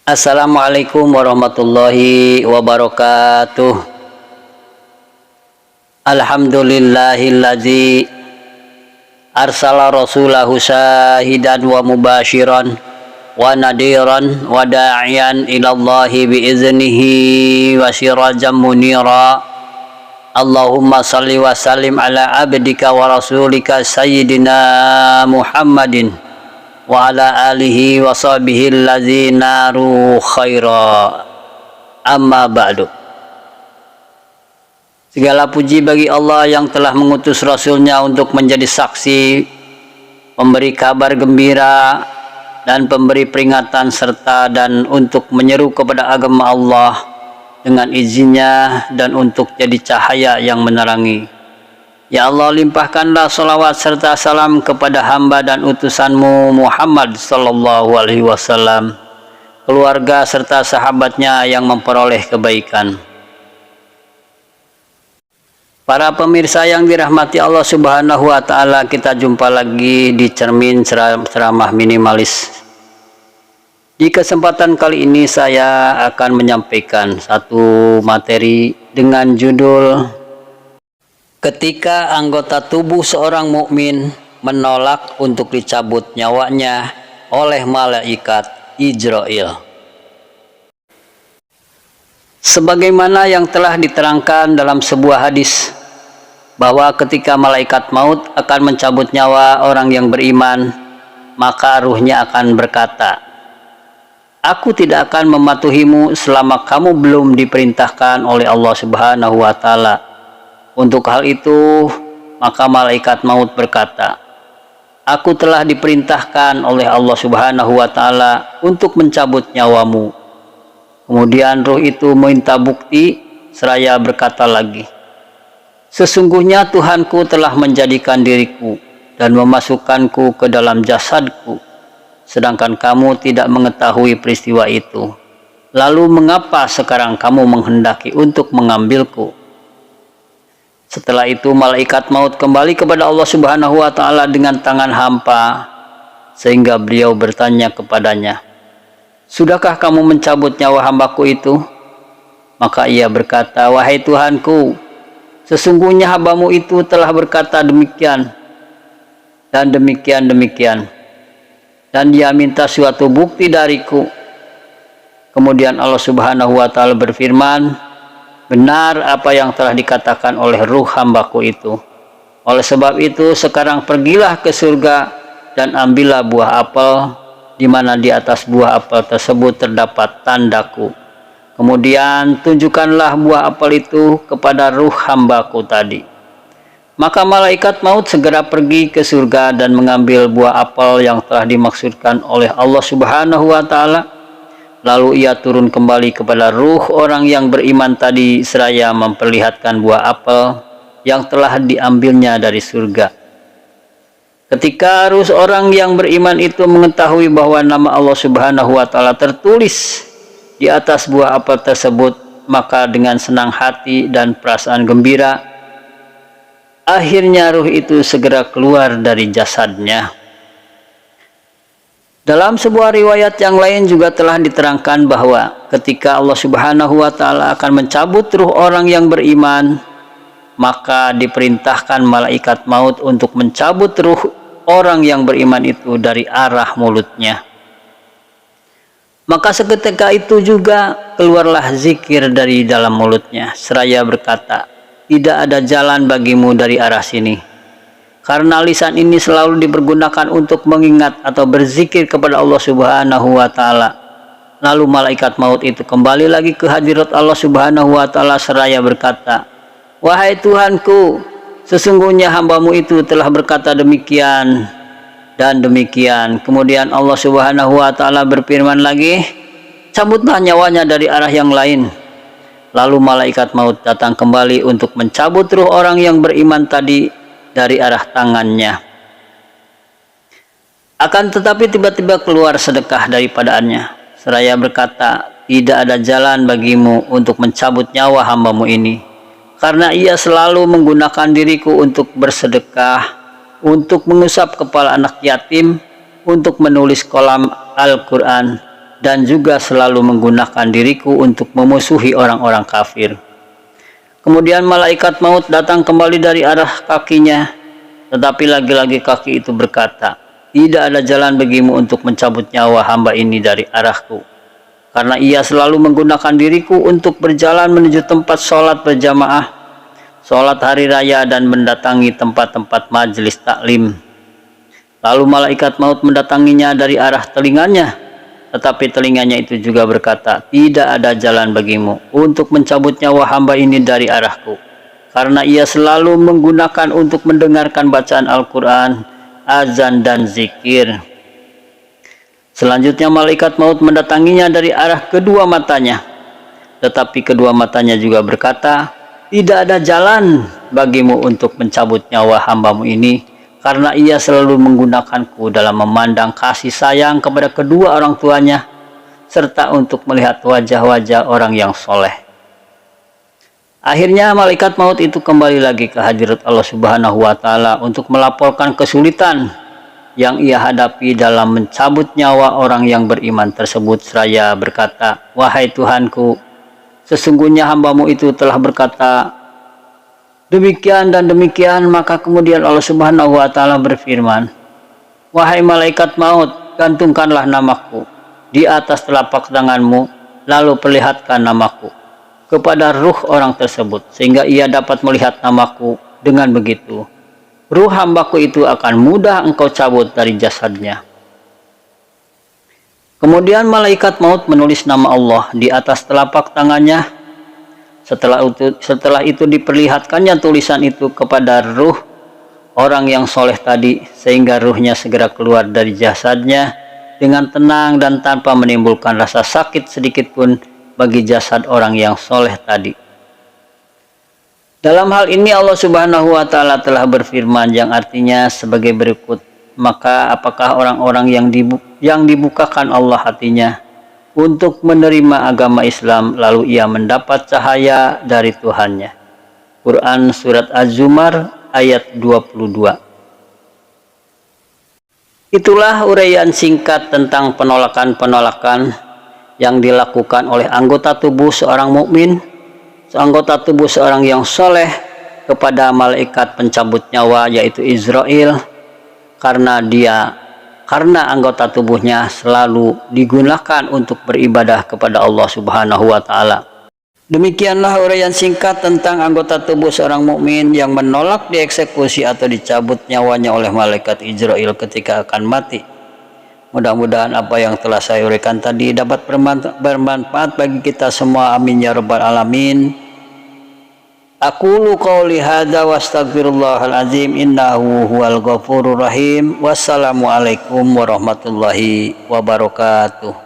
Assalamualaikum warahmatullahi wabarakatuh. Alhamdulillahillazi arsala rasulahu syahidan wa mubashiran wa nadiran wa da'iyan ilallahi biiznihi wa sirajan munira. Allahumma salli wa sallim ala abdika wa rasulika sayyidina Muhammadin wa ala alihi wa sahbihi allazina naru khaira, amma ba'du. Segala puji bagi Allah yang telah mengutus Rasulnya untuk menjadi saksi, pemberi kabar gembira dan pemberi peringatan, serta dan untuk menyeru kepada agama Allah dengan izinnya dan untuk jadi cahaya yang menerangi. Ya Allah, limpahkanlah salawat serta salam kepada hamba dan utusanmu Muhammad sallallahu alaihi wasallam, keluarga serta sahabatnya yang memperoleh kebaikan. Para pemirsa yang dirahmati Allah subhanahu wa ta'ala, kita jumpa lagi di Cermin Ceramah Minimalis. Di kesempatan kali ini saya akan menyampaikan satu materi dengan judul ketika anggota tubuh seorang mukmin menolak untuk dicabut nyawanya oleh malaikat Ijrail. Sebagaimana yang telah diterangkan dalam sebuah hadis, bahwa ketika malaikat maut akan mencabut nyawa orang yang beriman, maka ruhnya akan berkata, "Aku tidak akan mematuhimu selama kamu belum diperintahkan oleh Allah subhanahu wa ta'ala." Untuk hal itu, maka malaikat maut berkata, "Aku telah diperintahkan oleh Allah subhanahu wa ta'ala untuk mencabut nyawamu." Kemudian ruh itu meminta bukti, seraya berkata lagi, "Sesungguhnya Tuhanku telah menjadikan diriku dan memasukkanku ke dalam jasadku, sedangkan kamu tidak mengetahui peristiwa itu. Lalu mengapa sekarang kamu menghendaki untuk mengambilku?" Setelah itu malaikat maut kembali kepada Allah subhanahu wa ta'ala dengan tangan hampa, sehingga beliau bertanya kepadanya, "Sudahkah kamu mencabut nyawa hambaku itu?" Maka ia berkata, "Wahai Tuhanku, sesungguhnya hambamu itu telah berkata demikian dan demikian, dan dia minta suatu bukti dariku." Kemudian Allah subhanahu wa ta'ala berfirman, "Benar apa yang telah dikatakan oleh ruh hambaku itu. Oleh sebab itu sekarang pergilah ke surga dan ambillah buah apel, di mana di atas buah apel tersebut terdapat tandaku. Kemudian tunjukkanlah buah apel itu kepada ruh hambaku tadi." Maka malaikat maut segera pergi ke surga dan mengambil buah apel yang telah dimaksudkan oleh Allah subhanahu wa ta'ala. Lalu ia turun kembali kepada ruh orang yang beriman tadi, seraya memperlihatkan buah apel yang telah diambilnya dari surga. Ketika ruh orang yang beriman itu mengetahui bahwa nama Allah subhanahu wa ta'ala tertulis di atas buah apel tersebut, maka dengan senang hati dan perasaan gembira, akhirnya ruh itu segera keluar dari jasadnya. Dalam sebuah riwayat yang lain juga telah diterangkan bahwa ketika Allah subhanahu wa ta'ala akan mencabut ruh orang yang beriman, maka diperintahkan malaikat maut untuk mencabut ruh orang yang beriman itu dari arah mulutnya. Maka seketika itu juga keluarlah zikir dari dalam mulutnya, seraya berkata, "Tidak ada jalan bagimu dari arah sini." Karena lisan ini selalu dipergunakan untuk mengingat atau berzikir kepada Allah subhanahu wa ta'ala. Lalu malaikat maut itu kembali lagi ke hadirat Allah subhanahu wa ta'ala seraya berkata, "Wahai Tuhanku, sesungguhnya hambamu itu telah berkata demikian dan demikian." Kemudian Allah subhanahu wa ta'ala berfirman lagi, "Cabutlah nyawanya dari arah yang lain." Lalu malaikat maut datang kembali untuk mencabut ruh orang yang beriman tadi dari arah tangannya. Akan tetapi tiba-tiba keluar sedekah daripadaannya, seraya berkata, "Tidak ada jalan bagimu untuk mencabut nyawa hambamu ini, karena ia selalu menggunakan diriku untuk bersedekah, untuk mengusap kepala anak yatim, untuk menulis kolam Al-Quran, dan juga selalu menggunakan diriku untuk memusuhi orang-orang kafir. Kemudian malaikat maut datang kembali dari arah kakinya, tetapi lagi-lagi kaki itu berkata, tidak ada jalan bagimu untuk mencabut nyawa hamba ini dari arahku, karena ia selalu menggunakan diriku untuk berjalan menuju tempat sholat berjamaah, sholat hari raya, dan mendatangi tempat-tempat majelis taklim. Lalu malaikat maut mendatanginya dari arah telinganya, tetapi telinganya itu juga berkata, tidak ada jalan bagimu untuk mencabut nyawa hamba ini dari arahku, karena ia selalu menggunakan untuk mendengarkan bacaan Al-Quran, azan, dan zikir. Selanjutnya malaikat maut mendatanginya dari arah kedua matanya, tetapi kedua matanya juga berkata, tidak ada jalan bagimu untuk mencabut nyawa hambamu ini, karena ia selalu menggunakanku dalam memandang kasih sayang kepada kedua orang tuanya, serta untuk melihat wajah-wajah orang yang soleh. Akhirnya malaikat maut itu kembali lagi ke hadirat Allah Subhanahu wa Ta'ala untuk melaporkan kesulitan yang ia hadapi dalam mencabut nyawa orang yang beriman tersebut, seraya berkata, wahai Tuhanku, sesungguhnya hambamu itu telah berkata demikian dan demikian. Maka kemudian Allah Subhanahu wa Ta'ala berfirman, wahai malaikat maut, gantungkanlah namaku di atas telapak tanganmu, lalu perlihatkan namaku kepada ruh orang tersebut, sehingga ia dapat melihat namaku. Dengan begitu, ruh hambaku itu akan mudah engkau cabut dari jasadnya. Kemudian malaikat maut menulis nama Allah di atas telapak tangannya. Setelah itu diperlihatkannya tulisan itu kepada ruh orang yang soleh tadi, sehingga ruhnya segera keluar dari jasadnya dengan tenang dan tanpa menimbulkan rasa sakit sedikit pun bagi jasad orang yang soleh tadi. Dalam hal ini Allah Subhanahu wa Ta'ala telah berfirman yang artinya sebagai berikut, maka apakah orang-orang yang dibukakan Allah hatinya untuk menerima agama Islam, lalu ia mendapat cahaya dari Tuhannya. Quran Surat Az-Zumar ayat 22. Itulah uraian singkat tentang penolakan-penolakan yang dilakukan oleh anggota tubuh seorang mukmin, anggota tubuh seorang yang soleh kepada malaikat pencabut nyawa, yaitu Israel, karena anggota tubuhnya selalu digunakan untuk beribadah kepada Allah Subhanahu wa Ta'ala. Demikianlah uraian singkat tentang anggota tubuh seorang mukmin yang menolak dieksekusi atau dicabut nyawanya oleh malaikat Israel ketika akan mati. Mudah-mudahan apa yang telah saya uraikan tadi dapat bermanfaat bagi kita semua. Amin ya rabbal alamin. Aqulu qouli hadza wa astaghfirullahal azim innahu huwal ghafurur rahim. Wassalamualaikum warahmatullahi wabarakatuh.